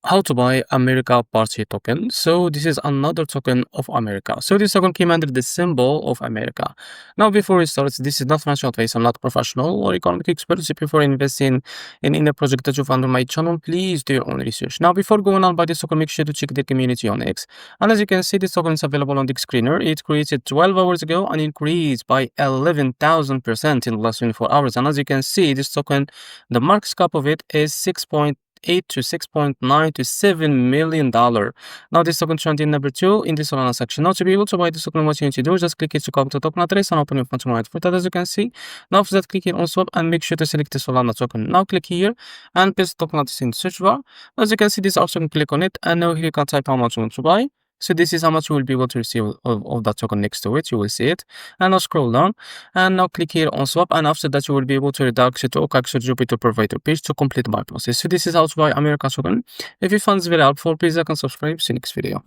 how to buy America Party token. So this is another token of America. So this token came under the symbol of America. Now before we start, this is not financial advice. I'm not professional or economic expert. So before investing in a project that you found on my channel, please do your own research. Now before going on by this token, make sure to check the community on X. And as you can see, this token is available on the screener. It created 12 hours ago and increased by 11,000% in the last 24 hours. And as you can see, this token, the market cap of it is 6.8 to 6.9 to $7 million. Now this token trending number 2 in the Solana section. Now to be able to buy this token, what you need to do is just click here to copy the token address and open your function wallet for that, as you can see. Now after that, click here on swap and make sure to select the Solana token. Now click here and paste the token address in the search bar. As you can see, this option, click on it, and now here you can type how much you want to buy. So this is how much you will be able to receive of that token next to it. You will see it. And now scroll down and now click here on swap. And after that, you will be able to redact it to OKX Jupyter provider page to complete my process. So this is how to buy America token. If you found this very helpful, please like and subscribe. See you next video.